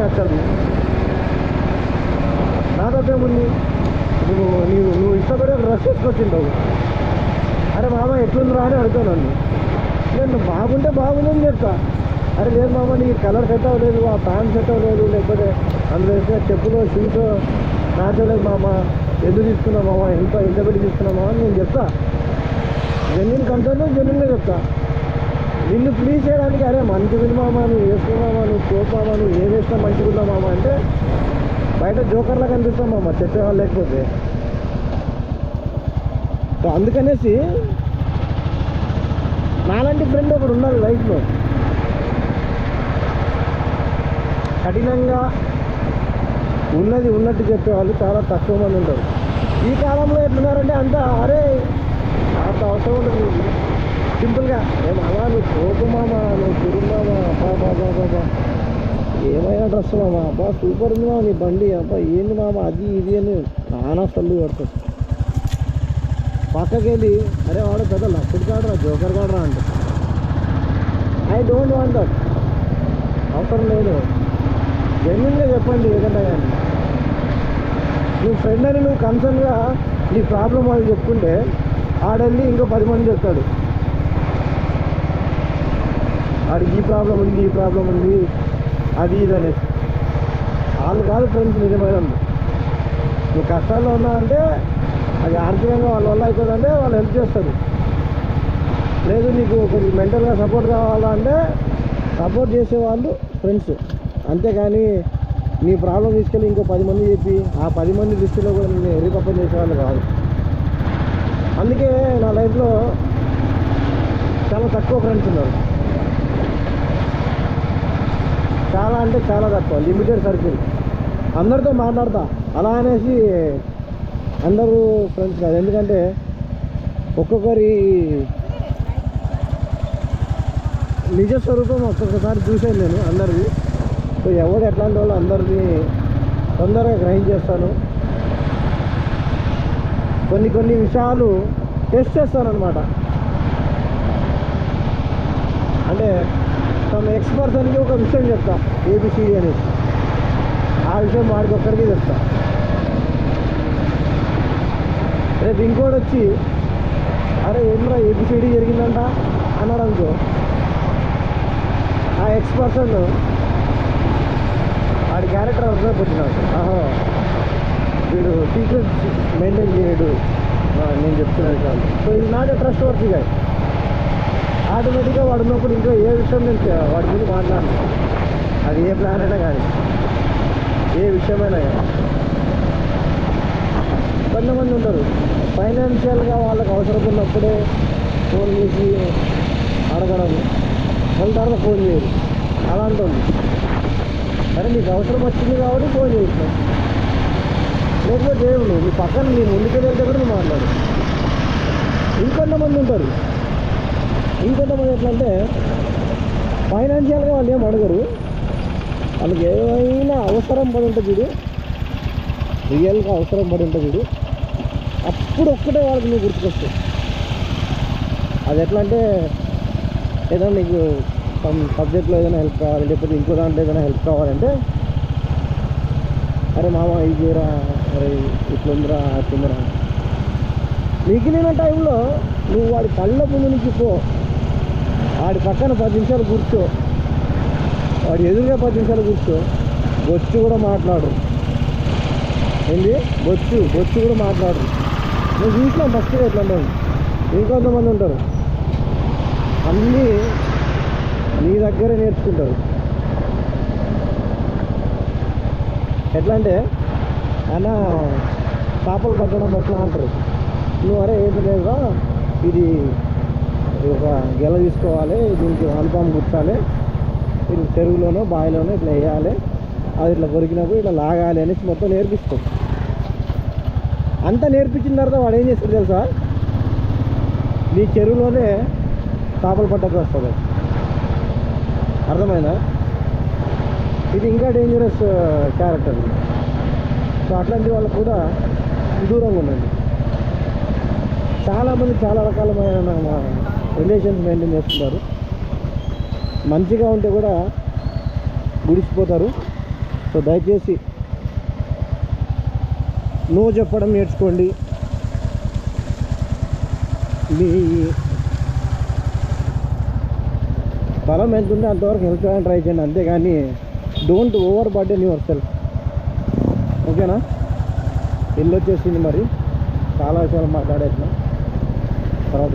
నచ్చదు. నా తప్పేముంది? నువ్వు ఇష్టపడే డ్రెస్ వేసుకొచ్చింటావు. అరే మామ ఎట్లుందిరా అని అడుగుతాను. నేను బాగుంటే బాగుందని చెప్తా. అరే లేదు మామ నీకు కలర్ సెట్ అవ్వలేదు, ఆ ప్యాంట్ సెట్ అవ్వలేదు, లేకపోతే అందులో వేసిన చెప్పులు షూస్ నచ్చలేదు మామ, ఎందుకు తీసుకున్నావు మామ, ఎంత పెట్టి తీసుకున్నావు మామ అని నేను చెప్తా. జెన్యున్ కంటెంట్ జెన్యున్గా చెప్తా. నిన్ను ప్లీజ్ చేయడానికి అరే మంచిగా మామ, నువ్వు వేసుకున్నామా, నువ్వు కోపామా, నువ్వు ఏం వేసినా మంచిగా ఉన్నావు మామ అంటే బయట జోకర్లా కనిపిస్తాం మామ చెప్పేవాళ్ళు లేకపోతే. సో అందుకనేసి నాలాంటి ఫ్రెండ్ ఒకడు ఉన్నాడు లైఫ్లో. కఠినంగా ఉన్నది ఉన్నట్టు చెప్పేవాళ్ళు చాలా తక్కువ మంది ఉంటారు. ఈ కాలంలో ఎట్లున్నారంటే అంతా అరే అంత అవసరం ఉంటుంది. సింపుల్గా ఏమన్నా నువ్వు కోపమామా, నువ్వు తిరుమామా, అబ్బా ఏమైనా డ్రెస్ మామా, అబ్బా సూపర్ ఉంది మామ నీ బండి, అబ్బా ఏంది మామ అది ఇది అని నానా సల్లు పడుతుంది. పక్కకి వెళ్ళి అరే వాడు పెద్ద లక్కుడు కాడరా, జోకర్ కాడరా అంటే ఐ డోంట్ వాంట్ దట్. అవసరం లేదు. జెన్యున్గా చెప్పండి ఏదంటే కానీ. నువ్వు ఫ్రెండ్ అని నువ్వు కన్సర్న్గా నీ ప్రాబ్లం వాళ్ళు చెప్పుకుంటే ఆడెళ్ళి ఇంకో 10 మంది చెప్తాడు ఆడికి ఈ ప్రాబ్లం ఉంది అది ఇది అనేసి. వాళ్ళు కాదు ఫ్రెండ్స్ నిజమైన. నువ్వు కష్టాల్లో ఉన్నావంటే అది ఆర్థికంగా వాళ్ళ వల్ల అవుతుందంటే వాళ్ళు హెల్ప్ చేస్తారు. లేదు నీకు కొంచెం మెంటల్గా సపోర్ట్ కావాలంటే సపోర్ట్ చేసేవాళ్ళు ఫ్రెండ్స్. అంతేగాని నీ ప్రాబ్లం తీసుకెళ్ళి ఇంకో 10 మంది చెప్పి ఆ 10 మంది దృష్టిలో కూడా నేను ఎరికప్పని చేసేవాళ్ళు కాదు. అందుకే నా లైఫ్లో చాలా తక్కువ ఫ్రెండ్స్ ఉన్నారు. చాలా అంటే చాలా తక్కువ, లిమిటెడ్ సర్కిల్. అందరితో మాట్లాడతా, అలా అనేసి అందరూ ఫ్రెండ్స్ కాదు. ఎందుకంటే ఒక్కొక్కరి నిజ స్వరూపం ఒక్కొక్కసారి చూసాను నేను అందరిది. సో ఎవరు ఎట్లాంటి వాళ్ళు అందరినీ తొందరగా గ్రహించేస్తాను. కొన్ని విషయాలు టెస్ట్ చేస్తాను అనమాట. అంటే తమ ఎక్స్పర్ట్స్కి ఒక విషయం చెప్తా, ఏబిసిడి అనేసి. ఆ విషయం వాడికి ఒక్కరికి చెప్తా. రేపు ఇంకోటి వచ్చి అరే ఏమరా ఏబిసిడి జరిగిందంట అన్నాడు అనుకో, ఆ ఎక్స్పర్సన్ వాడి క్యారెక్టర్ అర్థమైపు వచ్చినాడు. వీడు సీక్రెట్ మెయింటైన్ చేయడు నేను చెప్తున్నాను కాదు. సో ఇది నాట్ ఎ ట్రస్ట్ వర్తీ గా. ఆటోమేటిక్గా వాడు ఉన్నప్పుడు ఇంకా ఏ విషయం నేను వాడి ముందు మాట్లాడను. అది ఏ ప్లాన్ అయినా కానీ, ఏ విషయమైనా కానీ. కొంతమంది ఉంటారు ఫైనాన్షియల్గా వాళ్ళకి అవసరం ఉన్నప్పుడే ఫోన్ చేసి అడగడం, మళ్ళీ తర్వాత ఫోన్ చేయరు. అలాంటి ఉంది. సరే నీకు అవసరం వచ్చింది కాబట్టి ఫోన్ చేస్తాం, లేకపోతే దేవుడు నీ పక్కన నీ ముందుకు వెళ్తే కూడా నువ్వు మాట్లాడు. ఇంకొంతమంది ఉంటారు. ఇంకొంతమంది ఎట్లా అంటే ఫైనాన్షియల్గా వాళ్ళు ఏం అడగరు. వాళ్ళకి ఏమైనా అవసరం పడి ఉంటుంది చూడు, రియల్గా అవసరం పడి ఉంటుంది చూడు, అప్పుడు ఒక్కటే వాళ్ళకి నువ్వు గుర్తుకొస్తావు. అది ఎట్లా అంటే ఏదైనా నీకు సబ్జెక్ట్లో ఏదైనా హెల్ప్ కావాలి, లేకపోతే ఇంకో దాంట్లో ఏదైనా హెల్ప్ కావాలంటే అరే మామ ఇది చేయరా, అరే ఇట్లుందిరా అట్లుందిరా. మిగిలిన టైంలో నువ్వు వాడి కళ్ళ ముందు నుంచి పో, వాడి పక్కన 10 నిమిషాలు కూర్చో, వాడి ఎదురుగా 10 నిమిషాలు కూర్చో, బొచ్చు కూడా మాట్లాడు. ఏంటి బొచ్చు కూడా మాట్లాడు. నువ్వు చూసినా ఫస్ట్ ఎట్లా ఉంటుంది. ఇంకొంతమంది ఉంటారు అన్నీ నీ దగ్గరే నేర్చుకుంటారు. ఎట్లా అంటే అన్న చేపలు పట్టడం ఎట్లా అంటారు. నువ్వు అరే ఏంటి లేదా ఇది ఒక గెల తీసుకోవాలి, దీనికి అనుపాము గుర్చాలి, ఇది చెరువులోనో బావిలోనో ఇట్లా వేయాలి, అది ఇట్లా కొరికినప్పుడు ఇట్లా లాగాలి అనేసి మొత్తం నేర్పిస్తాం. అంతా నేర్పించిన తర్వాత వాడు ఏం చేస్తాడు తెలుసా, నీ చెరువులోనే చేపలు పట్టకు వస్తుంది. అర్థమైందా? ఇది ఇంకా డేంజరస్ క్యారెక్టర్. సో అట్లాంటి వాళ్ళు కూడా దూరంగా ఉండండి. చాలామంది చాలా రకాలమైన రిలేషన్స్ మెయింటైన్ చేస్తున్నారు. మంచిగా ఉంటే కూడా గుడిసిపోతారు, సో దయచేసి నువ్వు చెప్పడం నేర్చుకోండి. మీ బలం ఎంత ఉందో అంతవరకు హెల్ప్ చేయడానికి ట్రై చేయండి, అంతేగాని don't over burden your self. ఓకేనా? ఇల్లు వచ్చేసింది, మరి చాలా విషయాలు మాట్లాడేసిన తర్వాత